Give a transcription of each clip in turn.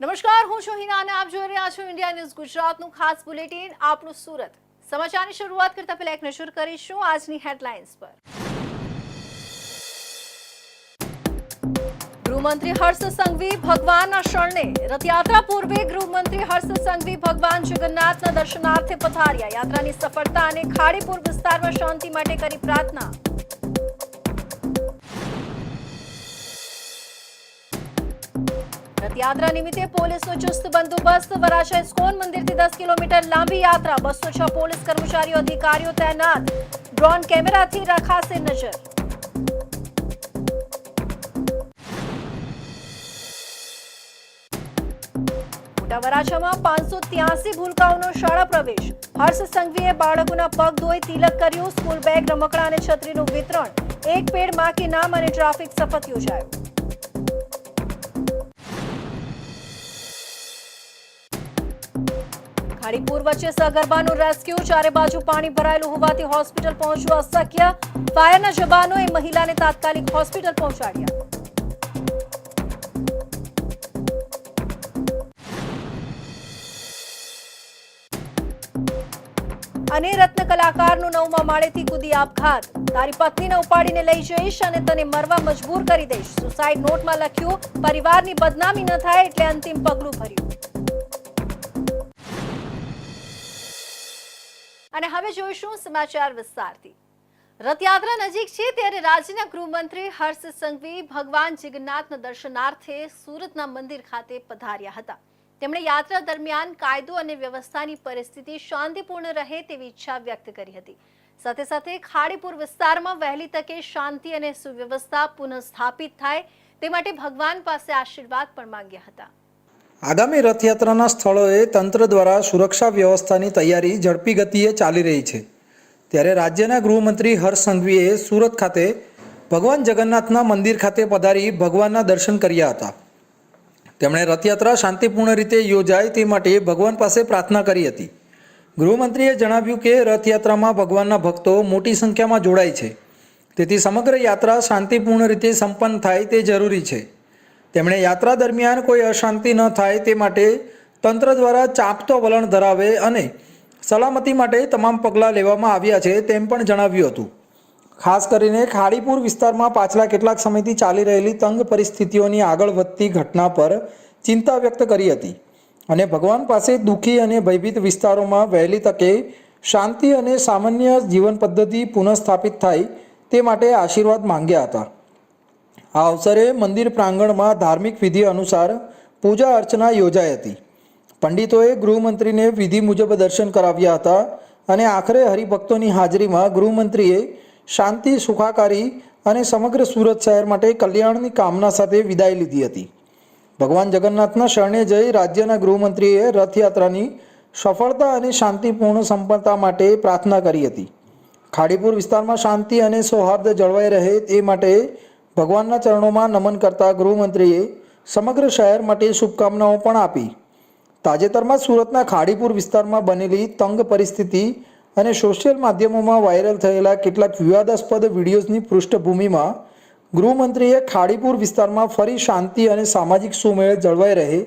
નમસ્કાર, હું છું હિના અને આપ જોઈ રહ્યા છો ઇન્ડિયા ન્યૂઝ ગુજરાતનું ખાસ બુલેટિન આપણું સુરત. સમાચારની શરૂઆત કરતા પહેલા એક નજર કરીશું આજની હેડલાઇન્સ પર. ગૃહમંત્રી હર્ષ સંઘવી ભગવાનના શરણે. રથયાત્રા પૂર્વે ગૃહમંત્રી હર્ષ સંઘવી ભગવાન જગન્નાથના દર્શનાર્થે પધાર્યા. યાત્રાની સફળતા અને ખાડીપુર વિસ્તારમાં શાંતિ માટે કરી પ્રાર્થના. રથયાત્રા નિમિત્તે પોલીસનો ચુસ્ત બંદોબસ્ત. વરાછા ઇસ્કોન મંદિરથી 10 કિલોમીટર લાંબી યાત્રા. 206 પોલીસ કર્મચારીઓ અધિકારીઓ તૈનાત. ડ્રોન કેમેરાથી રખાશે નજર. મોટા વરાછામાં 583 ભૂલકાઓનો શાળા પ્રવેશ. હર્ષ સંઘવીએ બાળકોના પગ ધોઈ તિલક કર્યું. સ્કૂલ બેગ, રમકડા અને છત્રીનું વિતરણ. એક પેડ માં કે નામ અને ટ્રાફિક શપથ યોજાયો. ખાડીપુર વચ્ચે સગર્ભાનું રેસ્ક્યુ. ચારે બાજુ પાણી ભરાયેલું હોવાથી હોસ્પિટલ પહોંચવું અશક્ય. ફાયરના જવાનોએ મહિલાને તાત્કાલિક હોસ્પિટલ પહોંચાડ્યા. અને રત્ન કલાકારનું 9મા માળેથી કૂદી આપઘાત. તારી પત્નીને ઉપાડીને લઈ જઈશ અને તને મરવા મજબૂર કરી દઈશ. સુસાઇડ નોટમાં લખ્યું. પરિવારની બદનામી ન થાય એટલે અંતિમ પગલું ભર્યું. અને હવે જોઈશું સમાચાર વિસ્તારથી. રથયાત્રા નજીક છે ત્યારે રાજ્યના ગૃહમંત્રી હર્ષ સંઘવી ભગવાન જગન્નાથના દર્શનાર્થે સુરતના મંદિર ખાતે પધાર્યા હતા. તેમણે યાત્રા દરમિયાન કાયદો અને વ્યવસ્થાની પરિસ્થિતિ શાંતિપૂર્ણ રહે તેવી ઈચ્છા વ્યક્ત કરી હતી. સાથે સાથે ખાડીપુર વિસ્તારમાં વહેલી તકે શાંતિ અને સુવ્યવસ્થા પુનઃસ્થાપિત થાય તે માટે ભગવાન પાસે આશીર્વાદ પણ માંગ્યા હતા. આગામી રથયાત્રાના સ્થળોએ તંત્ર દ્વારા સુરક્ષા વ્યવસ્થાની તૈયારી ઝડપી ગતિએ ચાલી રહી છે. ત્યારે રાજ્યના ગૃહમંત્રી હર્ષ સંઘવીએ સુરત ખાતે ભગવાન જગન્નાથના મંદિર ખાતે પધારી ભગવાનના દર્શન કર્યા હતા. તેમણે રથયાત્રા શાંતિપૂર્ણ રીતે યોજાય તે માટે ભગવાન પાસે પ્રાર્થના કરી હતી. ગૃહમંત્રીએ જણાવ્યું કે રથયાત્રામાં ભગવાનના ભક્તો મોટી સંખ્યામાં જોડાય છે, તેથી સમગ્ર યાત્રા શાંતિપૂર્ણ રીતે સંપન્ન થાય તે જરૂરી છે. તેમણે યાત્રા દરમિયાન કોઈ અશાંતિ ન થાય તે માટે તંત્ર દ્વારા ચાંપતો વલણ ધરાવે અને સલામતી માટે તમામ પગલાં લેવામાં આવ્યા છે તેમ પણ જણાવ્યું હતું. ખાસ કરીને ખાડીપુર વિસ્તારમાં પાછલા કેટલાક સમયથી ચાલી રહેલી તંગ પરિસ્થિતિઓની આગળ વધતી ઘટના પર ચિંતા વ્યક્ત કરી હતી અને ભગવાન પાસે દુઃખી અને ભયભીત વિસ્તારોમાં વહેલી તકે શાંતિ અને સામાન્ય જીવન પદ્ધતિ પુનઃસ્થાપિત થાય તે માટે આશીર્વાદ માંગ્યા હતા. આ અવસરે મંદિર પ્રાંગણમાં ધાર્મિક વિધિ અનુસાર પૂજા અર્ચના યોજાઈ હતી. પંડિતોએ ગૃહમંત્રીને વિધિ મુજબ દર્શન કરાવ્યા હતા અને આખરે હરિભક્તોની હાજરીમાં ગૃહમંત્રીએ શાંતિ, સુખાકારી અને સમગ્ર સુરત શહેર માટે કલ્યાણની કામના સાથે વિદાય લીધી હતી. ભગવાન જગન્નાથના શરણે જઈ રાજ્યના ગૃહમંત્રીએ રથયાત્રાની સફળતા અને શાંતિપૂર્ણ સંપન્નતા માટે પ્રાર્થના કરી હતી. ખાડીપુર વિસ્તારમાં શાંતિ અને સૌહાર્દ જળવાઈ રહે તે માટે ભગવાનના ચરણોમાં નમન કરતા ગૃહમંત્રીએ સમગ્ર શહેર માટે શુભકામનાઓ પણ આપી. તાજેતરમાં સુરતના ખાડીપુર વિસ્તારમાં બનેલી તંગ પરિસ્થિતિ અને સોશિયલ માધ્યમોમાં વાયરલ થયેલા કેટલાક વિવાદાસ્પદ વિડીયોઝની પૃષ્ઠભૂમિમાં ગૃહમંત્રીએ ખાડીપુર વિસ્તારમાં ફરી શાંતિ અને સામાજિક સુમેળ જળવાઈ રહે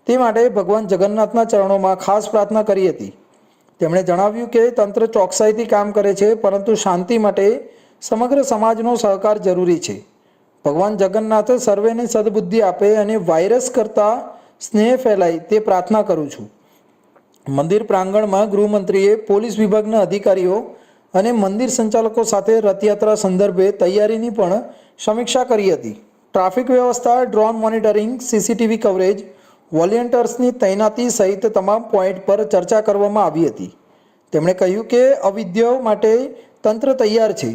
તે માટે ભગવાન જગન્નાથના ચરણોમાં ખાસ પ્રાર્થના કરી હતી. તેમણે જણાવ્યું કે તંત્ર ચોકસાઈથી કામ કરે છે, પરંતુ શાંતિ માટે સમગ્ર સમાજનો સહકાર જરૂરી છે. ભગવાન જગન્નાથ સર્વેને સદબુદ્ધિ આપે અને વાયરસ કરતાં સ્નેહ ફેલાય તે પ્રાર્થના કરું છું. મંદિર પ્રાંગણમાં ગૃહમંત્રીએ પોલીસ વિભાગના અધિકારીઓ અને મંદિર સંચાલકો સાથે રથયાત્રા સંદર્ભે તૈયારીની પણ સમીક્ષા કરી હતી. ટ્રાફિક વ્યવસ્થા, ડ્રોન મોનિટરિંગ, સીસીટીવી કવરેજ, વોલેન્ટિયર્સની તૈનાતી સહિત તમામ પોઈન્ટ પર ચર્ચા કરવામાં આવી હતી. તેમણે કહ્યું કે અવિધ્ય માટે તંત્ર તૈયાર છે.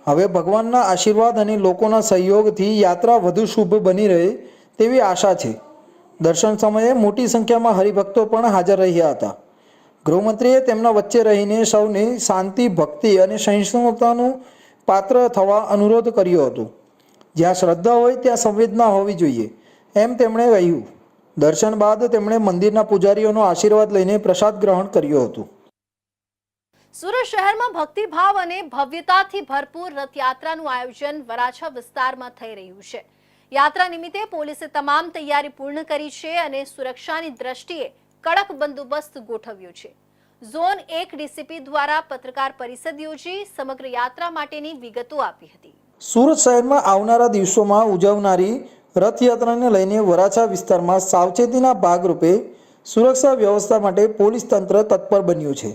હવે ભગવાનના આશીર્વાદ અને લોકોના સહયોગથી યાત્રા વધુ શુભ બની રહે તેવી આશા છે. દર્શન સમયે મોટી સંખ્યામાં હરિભક્તો પણ હાજર રહ્યા હતા. ગૃહમંત્રીએ તેમના વચ્ચે રહીને સૌને શાંતિ, ભક્તિ અને સહિષ્ણુતાનું પાત્ર થવા અનુરોધ કર્યો હતો. જ્યાં શ્રદ્ધા હોય ત્યાં સંવેદના હોવી જોઈએ એમ તેમણે કહ્યું. દર્શન બાદ તેમણે મંદિરના પૂજારીઓનો આશીર્વાદ લઈને પ્રસાદ ગ્રહણ કર્યો હતો. સુરત શહેરમાં ભક્તિભાવ અને ભવ્યતાથી ભરપૂર રથયાત્રાનું આયોજન વરાછા વિસ્તારમાં થઈ રહ્યું છે. યાત્રા નિમિત્તે પોલીસે તમામ તૈયારી પૂર્ણ કરી છે અને સુરક્ષાની દ્રષ્ટિએ કડક બંદોબસ્ત ગોઠવ્યો છે. ઝોન 1 ડીસીપી દ્વારા પત્રકાર પરિષદ યોજી સમગ્ર યાત્રા માટેની વિગતો આપી હતી. સુરત શહેરમાં આવનારા દિવસોમાં ઉજવનારી રથયાત્રાને લઈને વરાછા વિસ્તારમાં સાવચેતીના ભાગરૂપે સુરક્ષા વ્યવસ્થા માટે પોલીસ તંત્ર તત્પર બન્યું છે.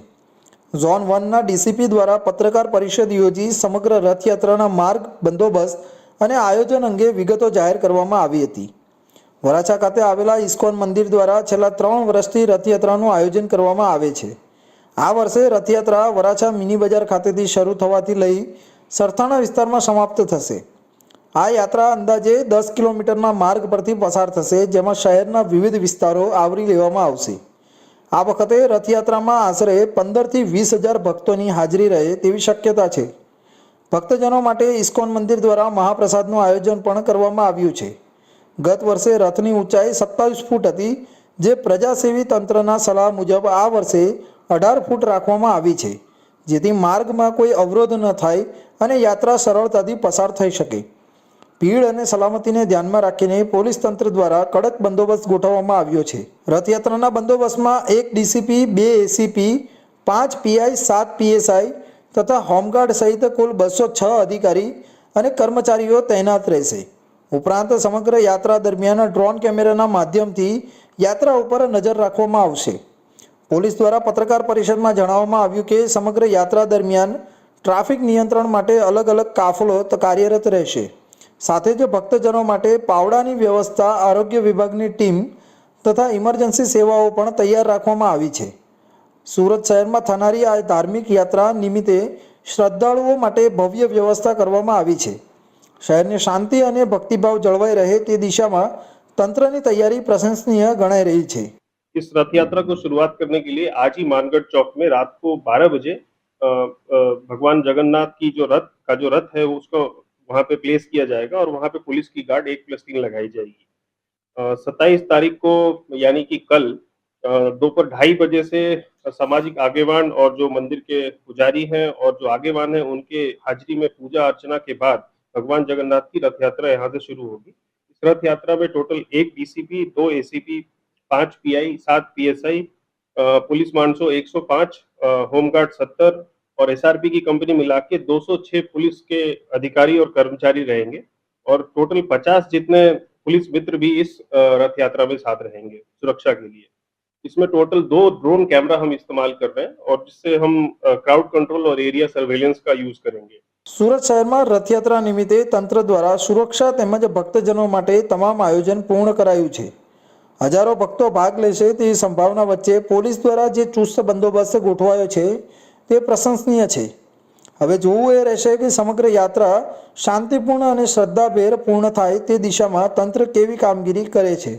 ઝોન 1ના ડીસીપી દ્વારા પત્રકાર પરિષદ યોજી સમગ્ર રથયાત્રાના માર્ગ, બંદોબસ્ત અને આયોજન અંગે વિગતો જાહેર કરવામાં આવી હતી. વરાછા ખાતે આવેલા ઇસ્કોન મંદિર દ્વારા છેલ્લા 3 વર્ષથી રથયાત્રાનું આયોજન કરવામાં આવે છે. આ વર્ષે રથયાત્રા વરાછા મિની બજાર ખાતેથી શરૂ થવાથી લઈ સરથાણા વિસ્તારમાં સમાપ્ત થશે. આ યાત્રા અંદાજે 10 કિલોમીટરના માર્ગ પરથી પસાર થશે, જેમાં શહેરના વિવિધ વિસ્તારો આવરી લેવામાં આવશે. આ વખતે રથયાત્રામાં આશરે 15થી 20,000 ભક્તોની હાજરી રહે તેવી શક્યતા છે. ભક્તજનો માટે ઇસ્કોન મંદિર દ્વારા મહાપ્રસાદનું આયોજન પણ કરવામાં આવ્યું છે. ગત વર્ષે રથની ઊંચાઈ 27 ફૂટ હતી, જે પ્રજાસેવી તંત્રના સલાહ મુજબ આ વર્ષે 18 ફૂટ રાખવામાં આવી છે, જેથી માર્ગમાં કોઈ અવરોધ ન થાય અને યાત્રા સરળતાથી પસાર થઈ શકે. ભીડ અને સલામતીને ધ્યાનમાં રાખીને પોલીસ તંત્ર દ્વારા કડક બંદોબસ્ત ગોઠવવામાં આવ્યો છે. રથયાત્રાના બંદોબસ્તમાં 1 ડીસીપી, 2 એસીપી, 5 પીઆઈ, 7 પીએસઆઈ તથા હોમગાર્ડ સહિત કુલ 206 અધિકારી અને કર્મચારીઓ તૈનાત રહેશે. ઉપરાંત સમગ્ર યાત્રા દરમિયાન ડ્રોન કેમેરાના માધ્યમથી યાત્રા ઉપર નજર રાખવામાં આવશે. પોલીસ દ્વારા પત્રકાર પરિષદમાં જણાવવામાં આવ્યું કે સમગ્ર યાત્રા દરમિયાન ટ્રાફિક નિયંત્રણ માટે અલગ અલગ કાફલો કાર્યરત રહેશે. સાથે જ ભક્તજનો માટે પાવડાની વ્યવસ્થા, આરોગ્ય વિભાગની ટીમ તથા ઇમરજન્સી સેવાઓ પણ તૈયાર રાખવામાં આવી છે. સુરત શહેરમાં થનારી આ ધાર્મિક યાત્રા નિમિત્તે શ્રદ્ધાળુઓ માટે ભવ્ય વ્યવસ્થા કરવામાં આવી છે. શહેરની શાંતિ અને ભક્તિભાવ જળવાઈ રહે તે દિશામાં તંત્રની तैयारी प्रशंसनीय गणाई रही है. इस रथ यात्रा को शुरुआत करने के लिए आज ही मानगढ़ चौक में रात को 12 बजे भगवान जगन्नाथ की जो रथ है उसको वहां पे प्लेस किया जाएगा और वहां पे पुलिस की गार्ड 1+3 लगाई जाएगी. 27 तारीख को यानी कि कल दोपहर 2:30 बजे से सामाजिक आगेवान और जो मंदिर के पुजारी हैं और जो आगेवान हैं उनके हाजिरी में पूजा अर्चना के बाद भगवान जगन्नाथ की रथ यात्रा यहाँ से शुरू होगी. इस रथ यात्रा में total 1 DCP, 2 ACP, 5 PI, 7 PSI, police मानसो 105, होमगार्ड 70 और एसआरपी की कंपनी मिला के 206 पुलिस के अधिकारी और कर्मचारी रहेंगे और टोटल 50 जितने पुलिस मित्र भी इस रथ यात्रा में साथ रहेंगे सुरक्षा के लिए. इसमें टोटल 2 ड्रोन कैमरा हम इस्तेमाल कर रहे हैं और जिससे हम क्राउड कंट्रोल और एरिया सर्वेलेंस का यूज करेंगे. સુરત શહેરમાં રથયાત્રા નિમિત્તે તંત્ર દ્વારા સુરક્ષા તેમજ ભક્તજનો માટે તમામ આયોજન પૂર્ણ કરાયું છે. હજારો ભક્તો ભાગ લેશે તેવી સંભાવના વચ્ચે પોલીસ દ્વારા જે ચુસ્ત બંદોબસ્ત ગોઠવાયો છે તે પ્રશંસનીય છે. હવે જોવું એ રહેશે કે સમગ્ર યાત્રા શાંતિપૂર્ણ અને શ્રદ્ધાભેર પૂર્ણ થાય તે દિશામાં તંત્ર કેવી કામગીરી કરે છે.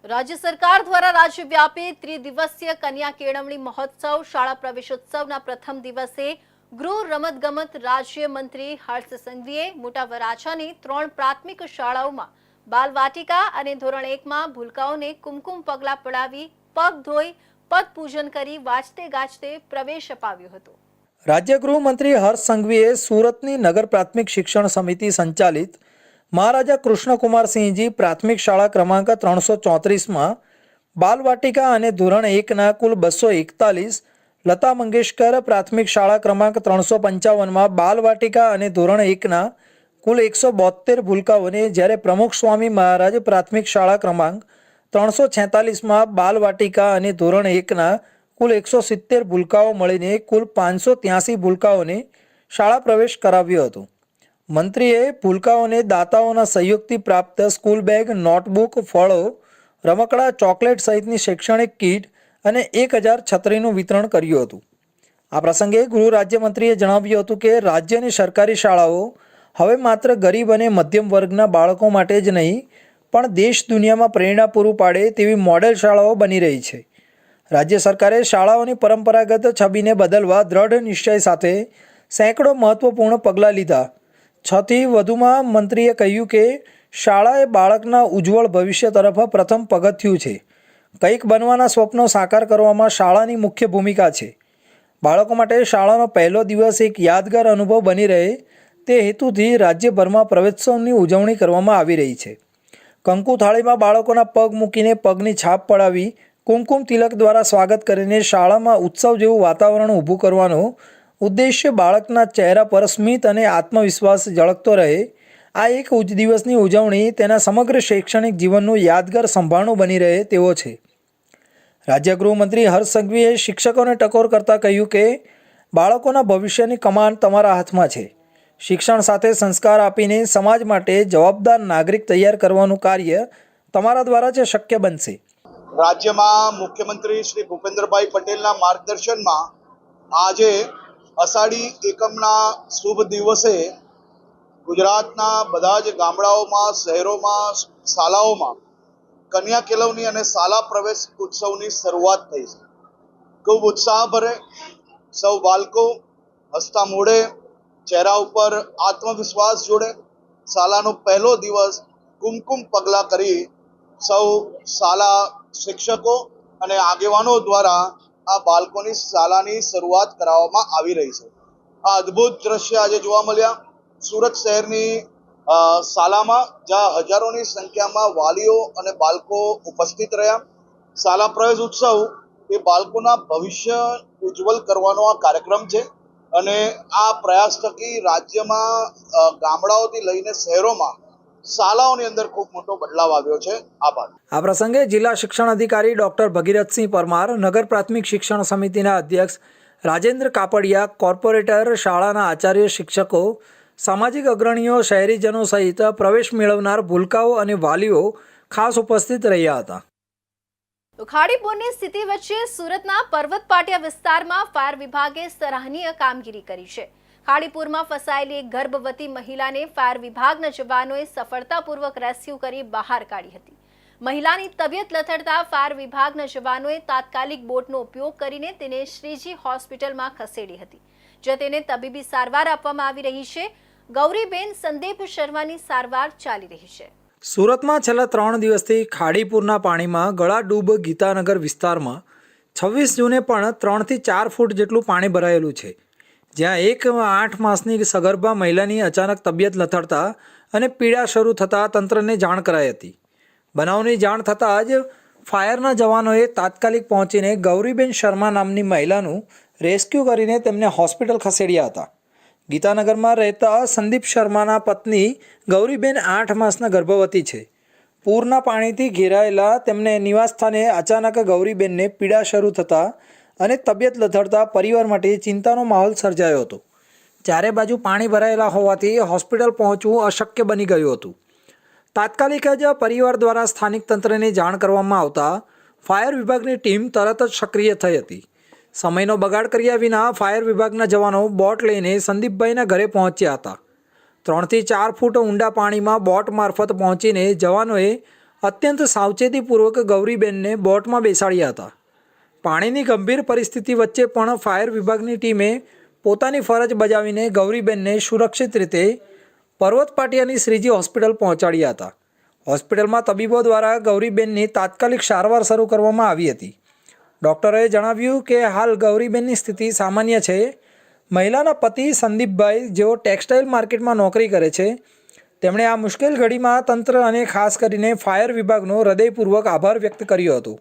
રાજ્ય સરકાર દ્વારા રાજ્યવ્યાપી ત્રિદિવસીય કન્યા કેળવણી મહોત્સવ શાળા પ્રવેશોત્સવના પ્રથમ દિવસે ગૃહ રમતગમત રાજ્ય મંત્રી હર્ષ સંઘવીએ મોટા વરાછાની 3 પ્રાથમિક શાળાઓમાં બાલવાટિકા અને ધોરણ 1માં ભૂલકાઓને કુમકુમ પગલા પડાવી પગ ધોઈ પદ પૂજન કરી વાજતે ગાજતે પ્રવેશ અપાવ્યો હતો. રાજ્ય ગૃહમંત્રી હર્ષ સંઘવીએ સુરતની નગર પ્રાથમિક शिक्षण સમિતિ સંચાલિત મહારાજા કૃષ્ણકુમારસિંહજી પ્રાથમિક શાળા ક્રમાંક 334માં બાલવાટિકા અને ધોરણ 1ના કુલ 241, લતા મંગેશકર પ્રાથમિક શાળા ક્રમાંક 355માં બાલવાટિકા અને ધોરણ 1ના કુલ 172 ભૂલકાઓને, જ્યારે પ્રમુખ સ્વામી મહારાજ પ્રાથમિક શાળા ક્રમાંક 346માં બાલવાટિકા અને ધોરણ 1ના કુલ 170 ભૂલકાઓ મળીને કુલ 583 ભૂલકાઓને શાળા પ્રવેશ કરાવ્યો હતો. મંત્રીએ ભૂલકાઓને દાતાઓના સહયોગથી પ્રાપ્ત સ્કૂલ બેગ, નોટબુક, ફળો, રમકડા, ચોકલેટ સહિતની શૈક્ષણિક કીટ અને 1000 છત્રીનું વિતરણ કર્યું હતું. આ પ્રસંગે ગૃહ રાજ્યમંત્રીએ જણાવ્યું હતું કે રાજ્યની સરકારી શાળાઓ હવે માત્ર ગરીબ અને મધ્યમ વર્ગના બાળકો માટે જ નહીં પણ દેશ દુનિયામાં પ્રેરણા પૂરું પાડે તેવી મોડેલ શાળાઓ બની રહી છે. રાજ્ય સરકારે શાળાઓની પરંપરાગત છબીને બદલવા દૃઢ નિશ્ચય સાથે સેંકડો મહત્વપૂર્ણ પગલાં લીધા. 6થી વધુમાં મંત્રીએ કહ્યું કે શાળા એ બાળકના ઉજ્જવળ ભવિષ્ય તરફ પ્રથમ પગથિયું છે. કંઈક બનવાના સ્વપ્નો સાકાર કરવામાં શાળાની મુખ્ય ભૂમિકા છે. બાળકો માટે શાળાનો પહેલો દિવસ એક યાદગાર અનુભવ બની રહે તે હેતુથી રાજ્યભરમાં પ્રવેશોત્સવની ઉજવણી કરવામાં આવી રહી છે. કંકુ થાળીમાં બાળકોના પગ મૂકીને પગની છાપ પડાવી કુમકુમ તિલક દ્વારા સ્વાગત કરીને શાળામાં ઉત્સવ જેવું વાતાવરણ ઊભું કરવાનો ઉદ્દેશ્ય બાળકના ચહેરા પર સ્મિત અને આત્મવિશ્વાસ ઝળકતો રહે. આ એક દિવસની ઉજવણી તેના સમગ્ર શૈક્ષણિક જીવનનું યાદગાર સંભારણું બની રહે તેવો છે. રાજ્ય ગૃહમંત્રી હર્ષ સંઘવીએ શિક્ષકોને ટકોર કરતાં કહ્યું કે બાળકોના ભવિષ્યની કમાન તમારા હાથમાં છે. શિક્ષણ સાથે સંસ્કાર આપીને સમાજ માટે જવાબદાર નાગરિક તૈયાર કરવાનું કાર્ય તમારા દ્વારા જ શક્ય બનશે. રાજ્યમાં મુખ્યમંત્રી શ્રી ભૂપેન્દ્રભાઈ પટેલના માર્ગદર્શનમાં આજે અષાઢી એકમના શુભ દિવસે ગુજરાતના બધા જ ગામડાઓમાં, શહેરોમાં, શાળાઓમાં કન્યા કેળવણી અને શાળા પ્રવેશ ઉત્સવની શરૂઆત થઈ છે. ખૂબ ઉત્સાહભરે સૌ બાળકો હસતા મોઢે, ચહેરા ઉપર આત્મવિશ્વાસ જોડે શાળાનો પહેલો દિવસ કુમકુમ પગલાં કરી સૌ શાળા શિક્ષકો અને આગેવાનો દ્વારા આ બાળકોની શાળાની શરૂઆત કરાવવામાં આવી રહી છે. આ અદ્ભુત દ્રશ્ય આજે જોવા મળ્યા સુરત શહેરની શાળામાં, જ્યાં હજારોની સંખ્યામાં વાલીઓ અને બાળકો ઉપસ્થિત રહ્યા. શાળા પ્રવેશ ઉત્સવ એ બાળકોના ભવિષ્ય ઉજ્જવલ કરવાનો આ કાર્યક્રમ છે અને આ પ્રયાસ થકી રાજ્યમાં ગામડાઓથી લઈને શહેરોમાં શાળાઓની અંદર ખૂબ મોટો બદલાવ આવ્યો છે. આભાર. આ પ્રસંગે જિલ્લા શિક્ષણ અધિકારી ડોક્ટર ભગીરથસિંહ પરમાર, નગર પ્રાથમિક શિક્ષણ સમિતિના અધ્યક્ષ રાજેન્દ્ર કાપડિયા, કોર્પોરેટર, શાળાના આચાર્ય, શિક્ષકો, સામાજિક અગ્રણીઓ, શહેરીજનો સહિત પ્રવેશ મેળવનાર ભૂલકાઓ અને વાલીઓ ખાસ ઉપસ્થિત રહ્યા હતા. ખાડીપુરની સ્થિતિ વચ્ચે સુરતના પર્વત પાટિયા વિસ્તારમાં ફાયર વિભાગે સરાહનીય કામગીરી કરી છે. ખાડીપુરમાં ફસાયેલી એક ગર્ભવતી મહિલાને ફાયર વિભાગના જવાનોએ સફળતાપૂર્વક રેસ્ક્યુ કરી બહાર કાઢી હતી. મહિલાની તબિયત લથડતા ફાયર વિભાગના જવાનોએ તાત્કાલિક બોટનો ઉપયોગ કરીને તેને શ્રીજી હોસ્પિટલમાં ખસેડી હતી, જ્યાં તેને તબીબી સારવાર આપવામાં આવી રહી છે. ગૌરીબેન સંદીપ શર્માની સારવાર ચાલી રહી છે. સુરતમાં છેલ્લા 3 દિવસથી ખાડીપુરના પાણીમાં ગળાડૂબ ગીતાનગર વિસ્તારમાં 26 જૂને પણ 3 થી 4 ફૂટ જેટલું પાણી ભરાયેલું છે, જ્યાં એક 8 માસની સગર્ભા મહિલાની અચાનક તબિયત લથડતા અને પીડા શરૂ થતાં તંત્રને જાણ કરાઈ હતી. બનાવની જાણ થતાં જ ફાયરના જવાનોએ તાત્કાલિક પહોંચીને ગૌરીબેન શર્મા નામની મહિલાનું રેસ્ક્યુ કરીને તેમને હોસ્પિટલ ખસેડ્યા હતા. ગીતાનગરમાં રહેતા સંદીપ શર્માના પત્ની ગૌરીબેન 8 માસના ગર્ભવતી છે. પૂરના પાણીથી ઘેરાયેલા તેમને નિવાસસ્થાને અચાનક ગૌરીબેનને પીડા શરૂ થતાં અને તબિયત લથડતા પરિવાર માટે ચિંતાનો માહોલ સર્જાયો હતો. ચારે બાજુ પાણી ભરાયેલા હોવાથી હોસ્પિટલ પહોંચવું અશક્ય બની ગયું હતું. તાત્કાલિક જ પરિવાર દ્વારા સ્થાનિક તંત્રને જાણ કરવામાં આવતા ફાયર વિભાગની ટીમ તરત જ સક્રિય થઈ હતી. સમયનો બગાડ કર્યા વિના ફાયર વિભાગના જવાનો બોટ લઈને સંદીપભાઈના ઘરે પહોંચ્યા હતા. 3 થી 4 ફૂટ ઊંડા પાણીમાં બોટ મારફત પહોંચીને જવાનોએ અત્યંત સાવચેતીપૂર્વક ગૌરીબેનને બોટમાં બેસાડ્યા હતા. પાણીની ગંભીર પરિસ્થિતિ વચ્ચે પણ ફાયર વિભાગની ટીમે પોતાની ફરજ બજાવીને ગૌરીબેનને સુરક્ષિત રીતે પર્વત પાટિયાની શ્રીજી હોસ્પિટલ પહોંચાડ્યા હતા. હોસ્પિટલમાં તબીબો દ્વારા ગૌરીબેનની તાત્કાલિક સારવાર શરૂ કરવામાં આવી હતી. ડૉક્ટરોએ જણાવ્યું કે હાલ ગૌરીબેનની સ્થિતિ સામાન્ય છે. મહિલાના પતિ સંદીપભાઈ, જેઓ ટેક્સટાઇલ માર્કેટમાં નોકરી કરે છે, તેમણે આ મુશ્કેલ ઘડીમાં તંત્ર અને ખાસ કરીને ફાયર વિભાગનો હૃદયપૂર્વક આભાર વ્યક્ત કર્યો હતો.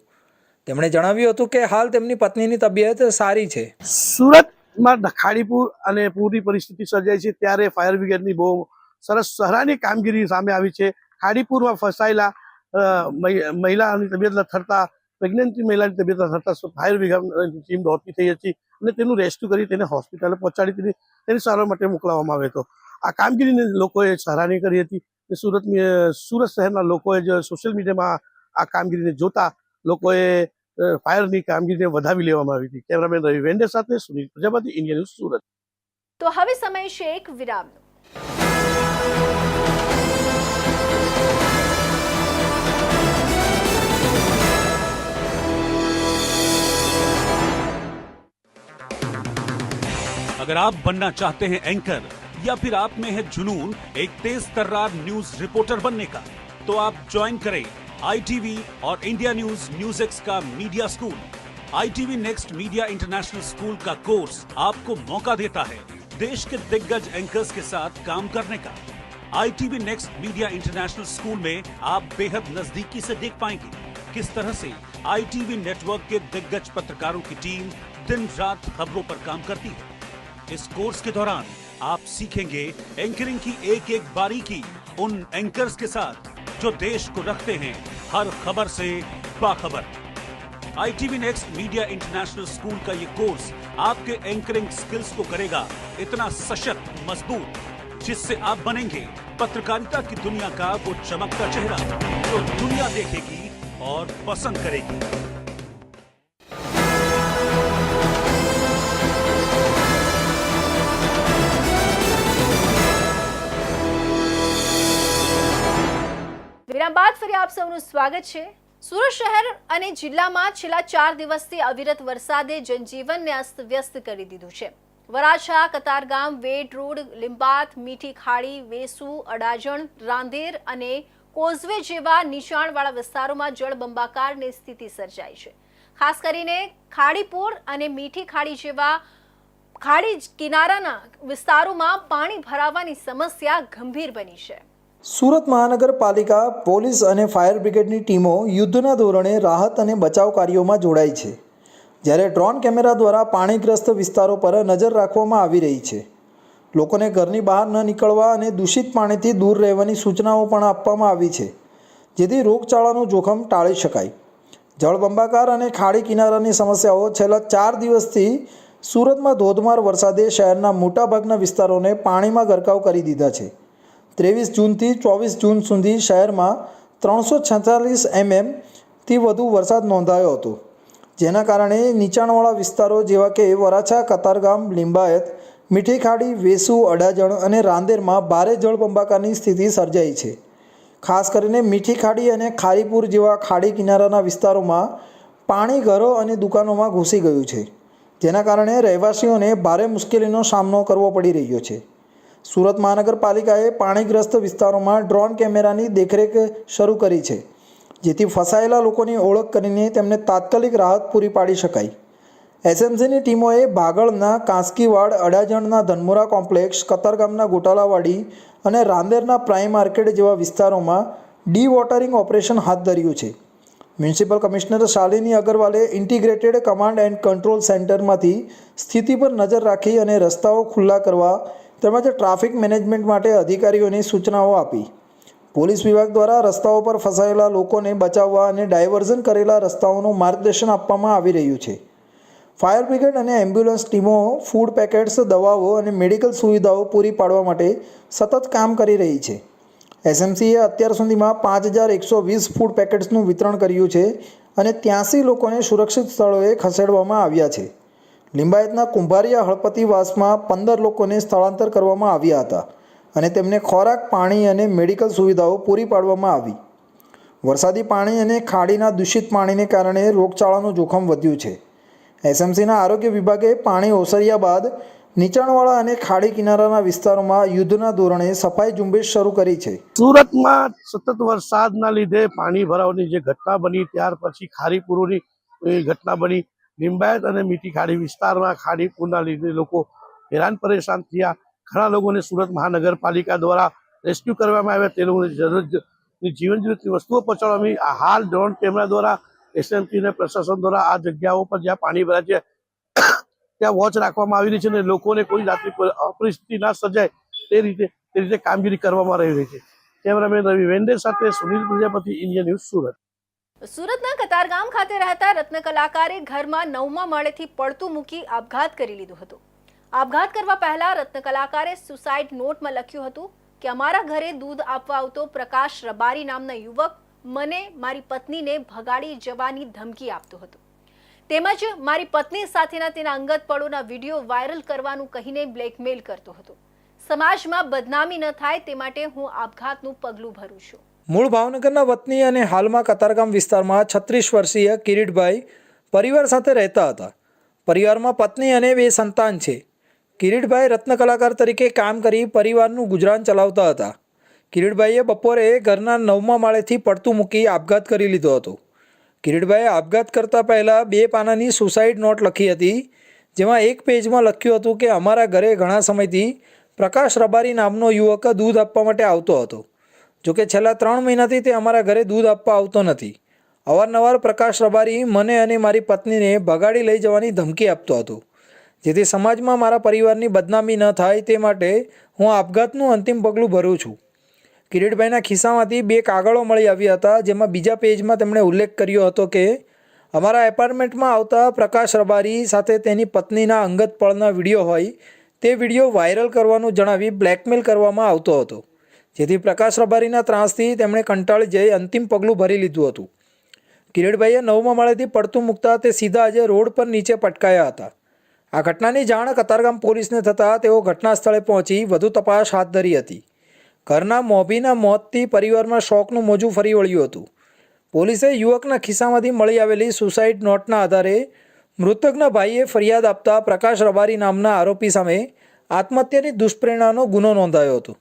તેમણે જણાવ્યું હતું કે હાલ તેમની પત્નીની તબિયત સારી છે. સુરતમાં ખાડીપુર અને પૂરની પરિસ્થિતિ સર્જાઈ છે, ત્યારે ફાયર બ્રિગેડની બહુ સરસ સરાહનીય કામગીરી સામે આવી છે. ખાડીપુરમાં ફસાયેલા મહિલાની તબિયત લથડતા, પ્રેગ્નન્સી મહિલાની તબિયત લથડતા ફાયર વિભાગની ટીમ દોડતી થઈ હતી અને તેનું રેસ્ક્યુ કરી તેને હોસ્પિટલે પહોંચાડી તેની સારવાર માટે મોકલવામાં આવ્યો હતો. આ કામગીરીને લોકોએ સરાહનીય કરી હતી. સુરત શહેરના લોકોએ જે સોશિયલ મીડિયામાં આ કામગીરીને જોતા લોકોએ ફાયરની કામગીરીને વધાવી લેવામાં આવી હતી. કેમેરામેન રવિ વેન્ડે સાથે સુનિલ પ્રજાપતિ, ઇન્ડિયા ન્યૂઝ, સુરત. તો હવે સમય છે એક વિરામનો. अगर आप बनना चाहते हैं एंकर या फिर आप में है जुनून एक तेज तर्रार न्यूज रिपोर्टर बनने का, तो आप ज्वाइन करें ITV और इंडिया न्यूज न्यूज़ का media school. ITV next media international school का कोर्स आपको मौका देता है देश के दिग्गज एंकर्स के साथ काम करने का। ITV next media international school में आप बेहद नजदीकी से देख पाएंगे किस तरह से ITV नेटवर्क के दिग्गज पत्रकारों की टीम दिन रात खबरों पर काम करती है। इस कोर्स के दौरान आप सीखेंगे एंकरिंग की एक एक बारीकी उन एंकर्स के साथ जो देश को रखते हैं हर खबर से बाखबर। ITV next media international school का ये कोर्स आपके एंकरिंग स्किल्स को करेगा इतना सशक्त, मजबूत, जिससे आप बनेंगे पत्रकारिता की दुनिया का वो चमकता चेहरा जो दुनिया देखेगी और पसंद करेगी। વિરામ બાદ ફરી આપ સૌનું સ્વાગત છે। સુરત શહેર અને જિલ્લામાં છેલ્લા 4 દિવસથી અવિરત વરસાદે જનજીવનને અસ્તવ્યસ્ત કરી દીધું છે। વરાછા, કતારગામ, વેડ રોડ, લીંબાત, મીઠી ખાડી, વેસુ, અડાજણ, રાંદેર અને કોઝવે જેવા નીચાણવાળા વિસ્તારોમાં જળબંબાકારની સ્થિતિ સર્જાઈ છે। ખાસ કરીને ખાડીપુર અને મીઠી ખાડી જેવા ખાડી કિનારાના વિસ્તારોમાં પાણી ભરાવાની સમસ્યા ગંભીર બની છે। સુરત મહાનગરપાલિકા, પોલીસ અને ફાયર બ્રિગેડની ટીમો યુદ્ધના ધોરણે રાહત અને બચાવ કાર્યોમાં જોડાઈ છે, જ્યારે ડ્રોન કેમેરા દ્વારા પાણીગ્રસ્ત વિસ્તારો પર નજર રાખવામાં આવી રહી છે। લોકોને ઘરની બહાર ન નીકળવા અને દૂષિત પાણીથી દૂર રહેવાની સૂચનાઓ પણ આપવામાં આવી છે, જેથી રોગચાળાનું જોખમ ટાળી શકાય। જળબંબાકાર અને ખાડી કિનારાની સમસ્યાઓ છેલ્લા 4 દિવસથી સુરતમાં ધોધમાર વરસાદે શહેરના મોટાભાગના વિસ્તારોને પાણીમાં ગરકાવ કરી દીધા છે। 23 જૂનથી 24 જૂન સુધી શહેરમાં 346 mm વધુ વરસાદ નોંધાયો હતો, જેના કારણે નીચાણવાળા વિસ્તારો જેવા કે વરાછા, કતારગામ, લિંબાયત, મીઠી ખાડી, વેસુ, અડાજણ અને રાંદેરમાં ભારે જળબંબાકારની સ્થિતિ સર્જાઈ છે। ખાસ કરીને મીઠી ખાડી અને ખારીપુર જેવા ખાડી કિનારાના વિસ્તારોમાં પાણી ઘરો અને દુકાનોમાં ઘૂસી ગયું છે, જેના કારણે રહેવાસીઓને ભારે મુશ્કેલીનો સામનો કરવો પડી રહ્યો છે। સુરત મહાનગરપાલિકાએ પાણીગ્રસ્ત વિસ્તારોમાં ડ્રોન કેમેરાની દેખરેખ શરૂ કરી છે, જેથી ફસાયેલા લોકોની ઓળખ કરીને તેમને તાત્કાલિક રાહત પૂરી પાડી શકાય। એસએમસીની ટીમોએ ભાગળના કાંસકીવાડ, અડાજણના ધનમોરા કોમ્પ્લેક્સ, કતારગામના ગોટાલાવાડી અને રાંદેરના પ્રાઇમ માર્કેટ જેવા વિસ્તારોમાં ડી વોટરિંગ ઓપરેશન હાથ ધર્યું છે। મ્યુનિસિપલ કમિશનર શાલિની અગરવાલે ઇન્ટિગ્રેટેડ કમાન્ડ એન્ડ કંટ્રોલ સેન્ટરમાંથી સ્થિતિ પર નજર રાખી અને રસ્તાઓ ખુલ્લા કરવા તેમજ ટ્રાફિક મેનેજમેન્ટ માટે અધિકારીઓને સૂચનાઓ આપી। પોલીસ વિભાગ દ્વારા રસ્તાઓ પર ફસાયેલા લોકોને બચાવવા અને ડાયવર્ઝન કરેલા રસ્તાઓનું માર્ગદર્શન આપવામાં આવી રહ્યું છે। ફાયર બ્રિગેડ અને એમ્બ્યુલન્સ ટીમો ફૂડ પેકેટ્સ, દવાઓ અને મેડિકલ સુવિધાઓ પૂરી પાડવા માટે સતત કામ કરી રહી છે। એસએમસીએ અત્યાર સુધીમાં 5120 ફૂડ પેકેટ્સનું વિતરણ કર્યું છે અને 83 લોકોને સુરક્ષિત સ્થળોએ ખસેડવામાં આવ્યા છે। લિંબાયતના કુંભારિયા હળપતિવાસમાં 15 લોકોને સ્થળાંતર કરવામાં આવ્યા હતા અને તેમને ખોરાક, પાણી અને મેડિકલ સુવિધાઓ પૂરી પાડવામાં આવી। વરસાદી પાણી અને ખાડીના દૂષિત પાણીને કારણે રોગચાળાનું જોખમ વધ્યું છે। એસએમસીના આરોગ્ય વિભાગે પાણી ઓસર્યા બાદ નીચાણવાળા અને ખાડી કિનારાના વિસ્તારોમાં યુદ્ધના ધોરણે સફાઈ ઝુંબેશ શરૂ કરી છે। સુરતમાં સતત વરસાદના લીધે પાણી ભરાવાની જે ઘટના બની, ત્યાર પછી ખારીપુરોની ઘટના બની। લિંબાયત અને મીઠી ખાડી વિસ્તારમાં ખાડીપુરના લીધે લોકો હેરાન પરેશાન થયા। ઘણા લોકોને સુરત મહાનગરપાલિકા દ્વારા રેસ્ક્યુ કરવામાં આવ્યા, તે લોકોને જરૂરતની જીવન જરૂરી વસ્તુઓ પહોંચાડવામાં આવી। હાલ ડ્રોન કેમેરા દ્વારા એસએમસી અને પ્રશાસન દ્વારા આ જગ્યાઓ પર જ્યાં પાણી ભરાય છે ત્યાં વોચ રાખવામાં આવી રહી છે અને લોકોને કોઈ જાતની પરિસ્થિતિ ના સર્જાય તે રીતે કામગીરી કરવામાં આવી રહી છે। કેમેરામેન રવિ વેન્ડે સાથે સુનિલ પ્રજાપતિ, ઇન્ડિયા ન્યૂઝ, સુરત। સુરતના કતારગામ ખાતે રહેતા રત્ન કલાકારે ઘરમાં 9મા માળેથી પડતું મૂકી આપઘાત કરી લીધો હતો। આપઘાત કરવા પહેલા રત્ન કલાકારે સુસાઇડ નોટમાં લખ્યું હતું કે અમારા ઘરે દૂધ આપવા આવતો પ્રકાશ રબારી નામના યુવક મને મારી પત્નીને ભગાડી જવાની ધમકી આપતો હતો, તેમજ મારી પત્ની સાથેના તેના અંગત પળોના વિડીયો વાયરલ કરવાનું કહીને બ્લેકમેલ કરતો હતો। સમાજમાં બદનામી ન થાય તે માટે હું આપઘાતનું પગલું ભરું છું। મૂળ ભાવનગરના વતની અને હાલમાં કતારગામ વિસ્તારમાં 36 વર્ષીય કિરીટભાઈ પરિવાર સાથે રહેતા હતા। પરિવારમાં પત્ની અને 2 સંતાન છે। કિરીટભાઈ રત્ન કલાકાર તરીકે કામ કરી પરિવારનું ગુજરાન ચલાવતા હતા। કિરીટભાઈએ બપોરે ઘરના 9મા માળેથી પડતું મૂકી આપઘાત કરી લીધો હતો। કિરીટભાઈએ આપઘાત કરતા પહેલાં 2 પાનાની સુસાઇડ નોટ લખી હતી, જેમાં એક પેજમાં લખ્યું હતું કે અમારા ઘરે ઘણા સમયથી પ્રકાશ રબારી નામનો યુવક દૂધ આપવા માટે આવતો હતો. જોકે છેલ્લા 3 મહિનાથી તે અમારા ઘરે દૂધ આપવા આવતો નથી. અવારનવાર પ્રકાશ રબારી મને અને મારી પત્નીને ભગાડી લઈ જવાની ધમકી આપતો હતો. જેથી સમાજમાં મારા પરિવારની બદનામી ન થાય તે માટે હું આપઘાતનું અંતિમ પગલું ભરું છું. કિરીટભાઈના ખિસ્સામાંથી 2 કાગળો મળી આવ્યા હતા, જેમાં બીજા પેજમાં તેમણે ઉલ્લેખ કર્યો હતો કે અમારા એપાર્ટમેન્ટમાં આવતા પ્રકાશ રબારી સાથે તેની પત્નીના અંગત પળના વિડીયો હોય તે વિડીયો વાયરલ કરવાનું જણાવી બ્લેકમેલ કરવામાં આવતો હતો. જેથી પ્રકાશ રબારીના ત્રાસથી તેમણે કંટાળી જઈ અંતિમ પગલું ભરી લીધું હતું. કિરીટભાઈએ 9મા માળેથી પડતું મૂકતા તે સીધા આજે રોડ પર નીચે પટકાયા હતા. આ ઘટનાની જાણ કતારગામ પોલીસને થતાં તેઓ ઘટના સ્થળે પહોંચી વધુ તપાસ હાથ ધરી હતી. ઘરના મોભીના મોતથી પરિવારમાં શોકનું મોજું ફરી વળ્યું હતું. પોલીસે યુવકના ખિસ્સામાંથી મળી આવેલી સુસાઇડ નોટના આધારે મૃતકના ભાઈએ ફરિયાદ આપતા પ્રકાશ રબારી નામના આરોપી સામે આત્મહત્યાની દુષ્પ્રેરણાનો ગુનો નોંધાયો હતો.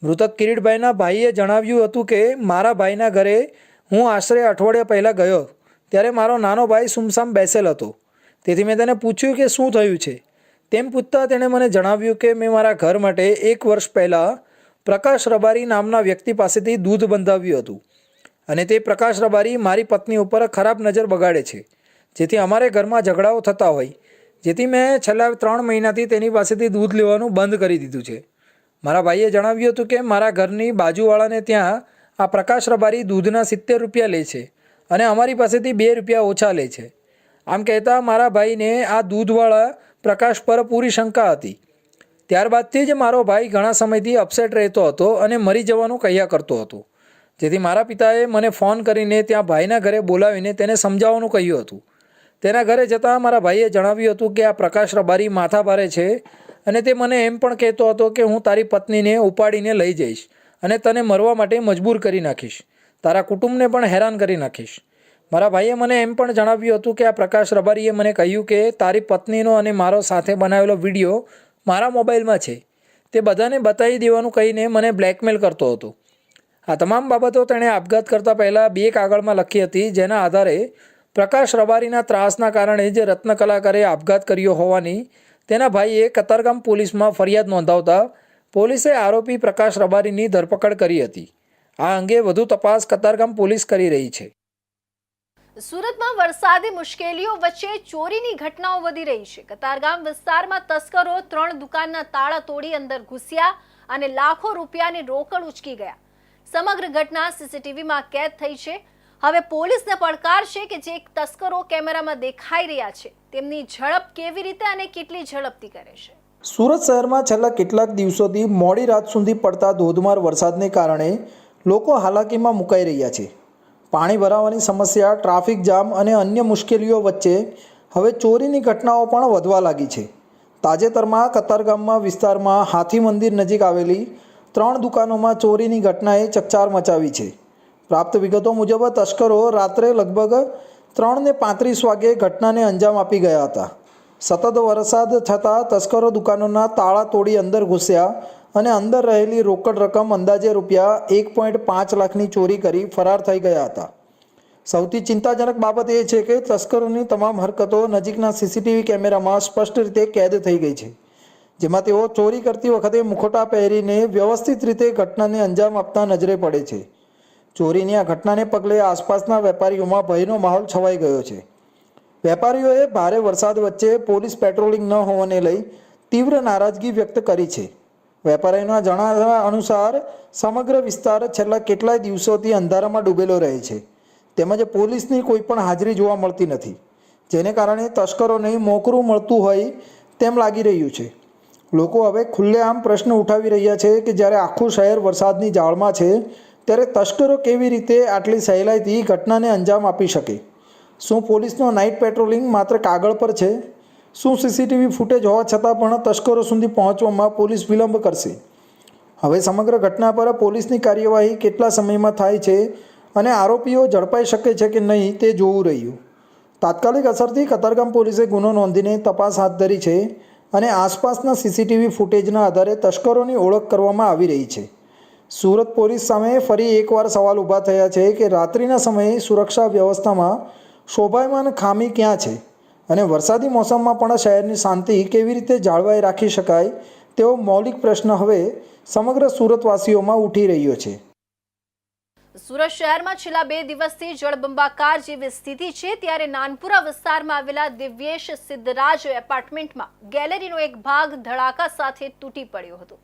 મૃતક કિરીટભાઈના ભાઈએ જણાવ્યું હતું કે મારા ભાઈના ઘરે હું આશરે અઠવાડિયા પહેલાં ગયો ત્યારે મારો નાનો ભાઈ સુમસામ બેસેલ હતો. તેથી મેં તેને પૂછ્યું કે શું થયું છે. તેમ પૂછતાં તેણે મને જણાવ્યું કે મેં મારા ઘર માટે 1 વર્ષ પહેલાં પ્રકાશ રબારી નામના વ્યક્તિ પાસેથી દૂધ બંધાવ્યું હતું અને તે પ્રકાશ રબારી મારી પત્ની ઉપર ખરાબ નજર બગાડે છે, જેથી અમારે ઘરમાં ઝઘડાઓ થતા હોય, જેથી મેં છેલ્લા 3 મહિનાથી તેની પાસેથી દૂધ લેવાનું બંધ કરી દીધું છે. મારા ભાઈએ જણાવ્યું હતું કે મારા ઘરની બાજુવાળાને ત્યાં આ પ્રકાશ રબારી દૂધના 70 રૂપિયા લે છે અને અમારી પાસેથી 2 રૂપિયા ઓછા લે છે. આમ કહેતા મારા ભાઈને આ દૂધવાળા પ્રકાશ પર પૂરી શંકા હતી. ત્યારબાદથી જ મારો ભાઈ ઘણા સમયથી અપસેટ રહેતો હતો અને મરી જવાનું કહ્યા કરતો હતો. જેથી મારા પિતાએ મને ફોન કરીને ત્યાં ભાઈના ઘરે બોલાવીને તેને સમજાવવાનું કહ્યું હતું. તેના ઘરે જતાં મારા ભાઈએ જણાવ્યું હતું કે આ પ્રકાશ રબારી માથાભારે છે અને તે મને એમ પણ કહેતો હતો કે હું તારી પત્નીને ઉપાડીને લઈ જઈશ અને તને મરવા માટે મજબૂર કરી નાખીશ, તારા કુટુંબને પણ હેરાન કરી નાખીશ. મારા ભાઈએ મને એમ પણ જણાવ્યું હતું કે આ પ્રકાશ રબારીએ મને કહ્યું કે તારી પત્નીનો અને મારો સાથે બનાવેલો વિડીયો મારા મોબાઈલમાં છે, તે બધાને બતાવી દેવાનું કહીને મને બ્લેકમેલ કરતો હતો. આ તમામ બાબતો તેણે આપઘાત કરતાં પહેલાં 2 કાગળમાં લખી હતી, જેના આધારે પ્રકાશ રબારીના ત્રાસના કારણે જ રત્ન કલાકારે આપઘાત કર્યો હોવાની તેના ભાઈએ કતારગામ પોલીસમાં ફરિયાદ નોંધાવતા પોલીસે આરોપી પ્રકાશ રબારીની ધરપકડ કરી હતી. આ અંગે વધુ તપાસ કતારગામ પોલીસ કરી રહી છે. સુરતમાં વરસાદી મુશ્કેલીઓ વચ્ચે ચોરીની ઘટનાઓ વધી રહી છે. કતારગામ વિસ્તારમાં તસ્કરો 3 દુકાનના તાળા તોડી અંદર ઘૂસ્યા અને લાખો રૂપિયાની રોકડ ઉચકી ગયા. સમગ્ર ઘટના સીસીટીવીમાં કેદ થઈ છે. હવે પોલીસને પડકાર છે કે જે તસ્કરો કેમેરામાં દેખાઈ રહ્યા છે તેમની ઝડપ કેવી રીતે અને કેટલી ઝડપથી કરે છે. સુરત શહેરમાં છેલ્લા કેટલાક દિવસોથી મોડી રાત સુધી પડતા ધોધમાર વરસાદને કારણે લોકો હાલાકીમાં મુકાઈ રહ્યા છે. પાણી ભરાવાની સમસ્યા, ટ્રાફિક જામ અને અન્ય મુશ્કેલીઓ વચ્ચે હવે ચોરીની ઘટનાઓ પણ વધવા લાગી છે. તાજેતરમાં કતારગામમાં વિસ્તારમાં હાથી મંદિર નજીક આવેલી 3 દુકાનોમાં ચોરીની ઘટનાએ ચકચાર મચાવી છે. પ્રાપ્ત વિગતો મુજબ તસ્કરો રાત્રે લગભગ 3:35 વાગ્યે ઘટનાને અંજામ આપી ગયા હતા. સતત વરસાદ છતાં તસ્કરો દુકાનોના તાળા તોડી અંદર ઘૂસ્યા અને અંદર રહેલી રોકડ રકમ અંદાજે રૂપિયા 1.5 લાખની ચોરી કરી ફરાર થઈ ગયા હતા. સૌથી ચિંતાજનક બાબત એ છે કે તસ્કરોની તમામ હરકતો નજીકના સીસીટીવી કેમેરામાં સ્પષ્ટ રીતે કેદ થઈ ગઈ છે, જેમાં તેઓ ચોરી કરતી વખતે મુખોટા પહેરીને વ્યવસ્થિત રીતે ઘટનાને અંજામ આપતા નજરે પડે છે. ચોરીની આ ઘટનાને પગલે આસપાસના વેપારીઓમાં ભયનો માહોલ છવાઈ ગયો છે. વેપારીઓએ ભારે વરસાદ વચ્ચે પોલીસ પેટ્રોલિંગ ન હોવાને લઈ તીવ્ર નારાજગી વ્યક્ત કરી છે. વેપારીઓના જણાવ્યા અનુસાર સમગ્ર વિસ્તાર છેલ્લા કેટલાય દિવસોથી અંધારામાં ડૂબેલો રહે છે, તેમજ પોલીસની કોઈ પણ હાજરી જોવા મળતી નથી, જેને કારણે તસ્કરોને મોકરું મળતું હોય તેમ લાગી રહ્યું છે. લોકો હવે ખુલ્લેઆમ પ્રશ્ન ઉઠાવી રહ્યા છે કે જ્યારે આખું શહેર વરસાદની જાળમાં છે ત્યારે તસ્કરો કેવી રીતે આટલી સહેલાઈથી ઘટનાને અંજામ આપી શકે? શું પોલીસનો નાઇટ પેટ્રોલિંગ માત્ર કાગળ પર છે? શું સીસીટીવી ફૂટેજ હોવા છતાં પણ તસ્કરો સુધી પહોંચવામાં પોલીસ વિલંબ કરશે? હવે સમગ્ર ઘટના પર પોલીસની કાર્યવાહી કેટલા સમયમાં થાય છે અને આરોપીઓ ઝડપાઈ શકે છે કે નહીં તે જોવું રહ્યું. તાત્કાલિક અસરથી કતારગામ પોલીસે ગુનો નોંધીને તપાસ હાથ ધરી છે અને આસપાસના સીસીટીવી ફૂટેજના આધારે તસ્કરોની ઓળખ કરવામાં આવી રહી છે. સુરત પોલીસ સામે ફરી એકવાર સવાલ ઊભા થયા છે કે રાત્રિના સમયે સુરક્ષા વ્યવસ્થામાં શોભાયમાન ખામી ક્યાં છે અને વરસાદી મોસમમાં પણ શહેરની શાંતિ કેવી રીતે જાળવાઈ રાખી શકાય તેવો મૌલિક પ્રશ્ન હવે સમગ્ર સુરતવાસીઓમાં ઉઠી રહ્યો છે. સુરત શહેરમાં છેલ્લા 2 દિવસથી જળબંબાકાર જેવી સ્થિતિ છે. ત્યારે નાનપુરા વિસ્તારમાં આવેલા દિવ્યેશ સિદ્ધરાજ એપાર્ટમેન્ટમાં ગેલેરીનો એક ભાગ ધડાકા સાથે તૂટી પડ્યો હતો.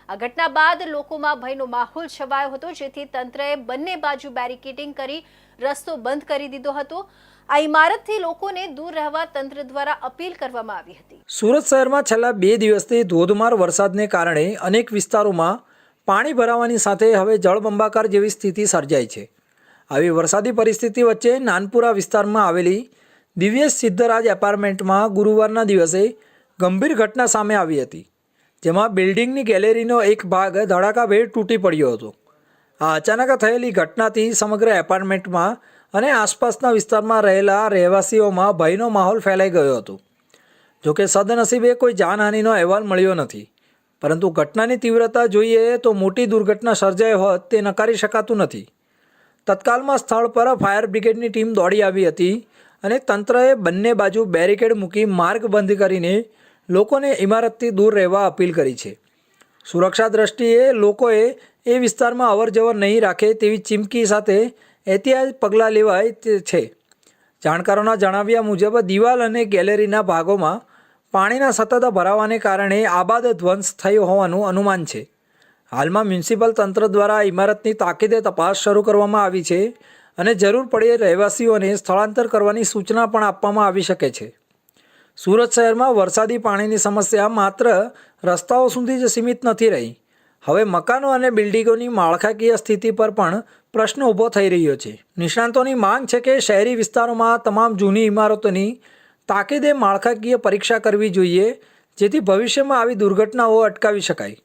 આ ઘટના બાદ લોકોમાં ભયનો માહોલ છવાયો હતો, જેથી તંત્રએ બંને બાજુ બેરિકેડિંગ કરી રસ્તો બંધ કરી દીધો હતો. આ ઇમારતથી લોકોને દૂર રહેવા તંત્ર દ્વારા અપીલ કરવામાં આવી હતી. સુરત શહેરમાં છેલ્લા 2 દિવસથી ધોધમાર વરસાદને કારણે અનેક વિસ્તારોમાં પાણી ભરાવાની સાથે હવે જળબંબાકાર જેવી સ્થિતિ સર્જાઈ છે. આવી વરસાદી પરિસ્થિતિ વચ્ચે નાનપુરા વિસ્તારમાં આવેલી દિવ્યેશ સિદ્ધરાજ એપાર્ટમેન્ટમાં ગુરુવારના દિવસે ગંભીર ઘટના સામે આવી હતી, જેમાં બિલ્ડિંગની ગેલેરીનો એક ભાગ ધડાકાભેર તૂટી પડ્યો હતો. આ અચાનક થયેલી ઘટનાથી સમગ્ર એપાર્ટમેન્ટમાં અને આસપાસના વિસ્તારમાં રહેલા રહેવાસીઓમાં ભયનો માહોલ ફેલાઈ ગયો હતો. જોકે સદનસીબે કોઈ જાનહાનિનો અહેવાલ મળ્યો નથી, પરંતુ ઘટનાની તીવ્રતા જોઈએ તો મોટી દુર્ઘટના સર્જાઈ હોત તે નકારી શકાતું નથી. તત્કાલમાં સ્થળ પર ફાયર બ્રિગેડની ટીમ દોડી આવી હતી અને તંત્રએ બંને બાજુ બેરિકેડ મૂકી માર્ગ બંધ કરીને લોકોને ઇમારતથી દૂર રહેવા અપીલ કરી છે. સુરક્ષા દ્રષ્ટિએ લોકોએ એ વિસ્તારમાં અવરજવર નહીં રાખે તેવી ચીમકી સાથે એહતિયાત પગલાં લેવાય છે. જાણકારોના જણાવ્યા મુજબ દિવાલ અને ગેલેરીના ભાગોમાં પાણીના સતત ભરાવાને કારણે આબાદ ધ્વંસ થયો હોવાનું અનુમાન છે. હાલમાં મ્યુનિસિપલ તંત્ર દ્વારા ઇમારતની તાકીદે તપાસ શરૂ કરવામાં આવી છે અને જરૂર પડે રહેવાસીઓને સ્થળાંતર કરવાની સૂચના પણ આપવામાં આવી શકે છે. સુરત શહેરમાં વરસાદી પાણીની સમસ્યા માત્ર રસ્તાઓ સુધી જ સીમિત નથી રહી. હવે મકાનો અને બિલ્ડિંગોની માળખાકીય સ્થિતિ પર પણ પ્રશ્ન ઊભો થઈ રહ્યો છે. નિષ્ણાતોની માંગ છે કે શહેરી વિસ્તારોમાં તમામ જૂની ઇમારતોની તાકીદે માળખાકીય પરીક્ષા કરવી જોઈએ, જેથી ભવિષ્યમાં આવી દુર્ઘટનાઓ અટકાવી શકાય.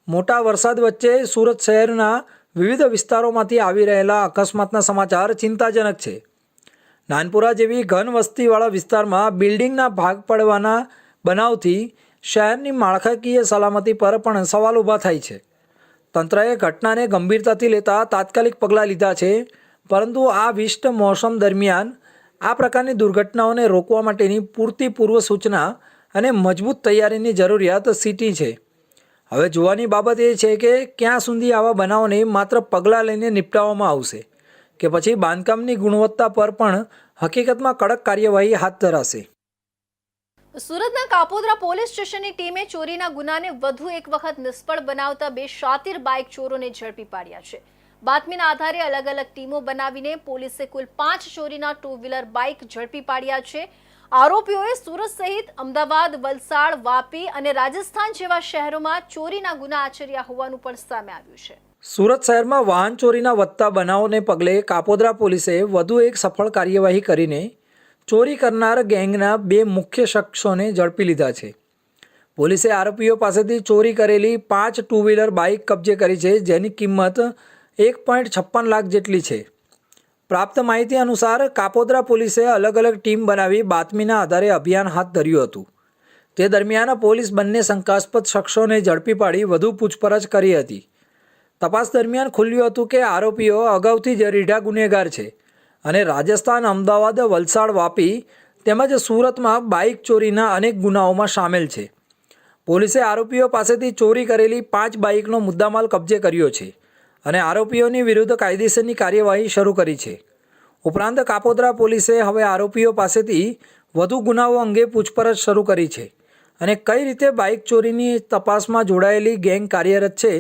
મોટા વરસાદ વચ્ચે સુરત શહેરના વિવિધ વિસ્તારોમાંથી આવી રહેલા અકસ્માતના સમાચાર ચિંતાજનક છે. નાનપુરા જેવી ઘન વસ્તીવાળા વિસ્તારમાં બિલ્ડિંગના ભાગ પડવાના બનાવથી શહેરની માળખાકીય સલામતી પર પણ સવાલ ઊભા થાય છે. તંત્રએ ઘટનાને ગંભીરતાથી લેતા તાત્કાલિક પગલાં લીધા છે, પરંતુ આ વિષમ મોસમ દરમિયાન આ પ્રકારની દુર્ઘટનાઓને રોકવા માટેની પૂરતી પૂર્વ સૂચના અને મજબૂત તૈયારીની જરૂરિયાત સીટી છે. હવે જોવાની બાબત એ છે કે ક્યાં સુધી આવા બનાવોને માત્ર પગલાં લઈને નિપટાવવામાં આવશે કે પછી બાંધકામની ગુણવત્તા પર પણ હકીકતમાં કડક કાર્યવાહી હાથ ધરાશે. સુરતના કાપોદ્રા પોલીસ સ્ટેશનની ટીમે ચોરીના ગુનાને વધુ એક વખત નિષ્ફળ બનાવતા 2 શાતીર બાઇક ચોરોને ઝડપી પાડ્યા છે. બાતમીના આધારે અલગ અલગ ટીમો બનાવીને પોલીસે કુલ 5 ચોરીના 2 વ્હીલર બાઇક ઝડપી પાડ્યા છે. આરોપીઓએ સુરત સહિત અમદાવાદ, વલસાડ, વાપી અને રાજસ્થાન જેવા શહેરોમાં ચોરીના ગુના આચર્યા હોવાનું પણ સામે આવ્યું છે. સુરત શહેરમાં વાહન ચોરીના વધતા બનાવોને પગલે કાપોદ્રા પોલીસે વધુ એક સફળ કાર્યવાહી કરીને ચોરી કરનાર ગેંગના 2 મુખ્ય શખ્સોને ઝડપી લીધા છે. પોલીસે આરોપીઓ પાસેથી ચોરી કરેલી 5 2 વ્હીલર બાઇક કબજે કરી છે, જેની કિંમત 1.56 લાખ જેટલી છે. પ્રાપ્ત માહિતી અનુસાર કાપોદ્રા પોલીસે અલગ અલગ ટીમ બનાવી બાતમીના આધારે અભિયાન હાથ ધર્યું હતું. તે દરમિયાન પોલીસ બંને શંકાસ્પદ શખ્સોને ઝડપી પાડી વધુ પૂછપરછ કરી હતી. તપાસ દરમિયાન ખુલ્યું હતું કે આરોપીઓ અગાઉથી જ રીઢા ગુનેગાર છે અને રાજસ્થાન, અમદાવાદ, વલસાડ, વાપી તેમજ સુરતમાં બાઇક ચોરીના અનેક ગુનાઓમાં સામેલ છે. પોલીસે આરોપીઓ પાસેથી ચોરી કરેલી 5 બાઇકનો મુદ્દામાલ કબજે કર્યો છે અને આરોપીઓની વિરુદ્ધ કાયદેસરની કાર્યવાહી શરૂ કરી છે. ઉપરાંત કાપોદ્રા પોલીસે હવે આરોપીઓ પાસેથી વધુ ગુનાઓ અંગે પૂછપરછ શરૂ કરી છે અને કઈ રીતે બાઇક ચોરીની તપાસમાં જોડાયેલી ગેંગ કાર્યરત છે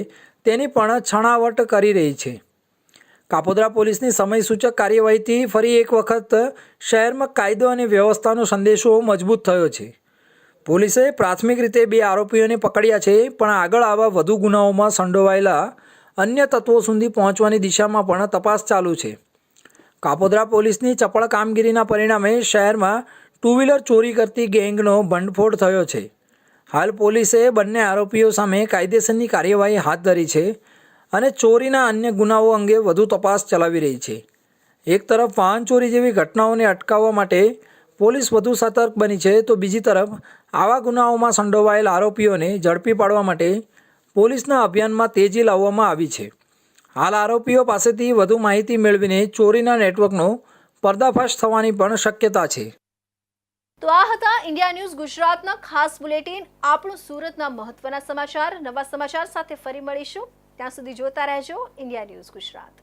તેની પણ છણાવટ કરી રહી છે. કાપોદ્રા પોલીસની સમયસૂચક કાર્યવાહીથી ફરી એક વખત શહેરમાં કાયદો અને વ્યવસ્થાનો સંદેશો મજબૂત થયો છે. પોલીસે પ્રાથમિક રીતે 2 આરોપીઓને પકડ્યા છે, પણ આગળ આવા વધુ ગુનાઓમાં સંડોવાયેલા અન્ય તત્વો સુધી પહોંચવાની દિશામાં પણ તપાસ ચાલુ છે. કાપોદ્રા પોલીસની ચપળ કામગીરીના પરિણામે શહેરમાં 2 વ્હીલર ચોરી કરતી ગેંગનો ભંડફોડ થયો છે. હાલ પોલીસે બંને આરોપીઓ સામે કાયદેસરની કાર્યવાહી હાથ ધરી છે અને ચોરીના અન્ય ગુનાઓ અંગે વધુ તપાસ ચલાવી રહી છે. એક તરફ વાહન ચોરી જેવી ઘટનાઓને અટકાવવા માટે પોલીસ વધુ સતર્ક બની છે, તો બીજી તરફ આવા ગુનાઓમાં સંડોવાયેલ આરોપીઓને ઝડપી પાડવા માટે પોલીસના અભિયાનમાં તેજી લાવવામાં આવી છે. હાલ આરોપીઓ પાસેથી વધુ માહિતી મેળવીને ચોરીના નેટવર્કનો પર્દાફાશ થવાની પણ શક્યતા છે. તો આ હતા ઇન્ડિયા ન્યૂઝ ગુજરાતના ખાસ બુલેટિન. આપણું સુરતના મહત્વના સમાચાર. નવા સમાચાર સાથે ફરી મળીશું. ત્યાં સુધી જોતા રહેજો ઇન્ડિયા ન્યૂઝ ગુજરાત.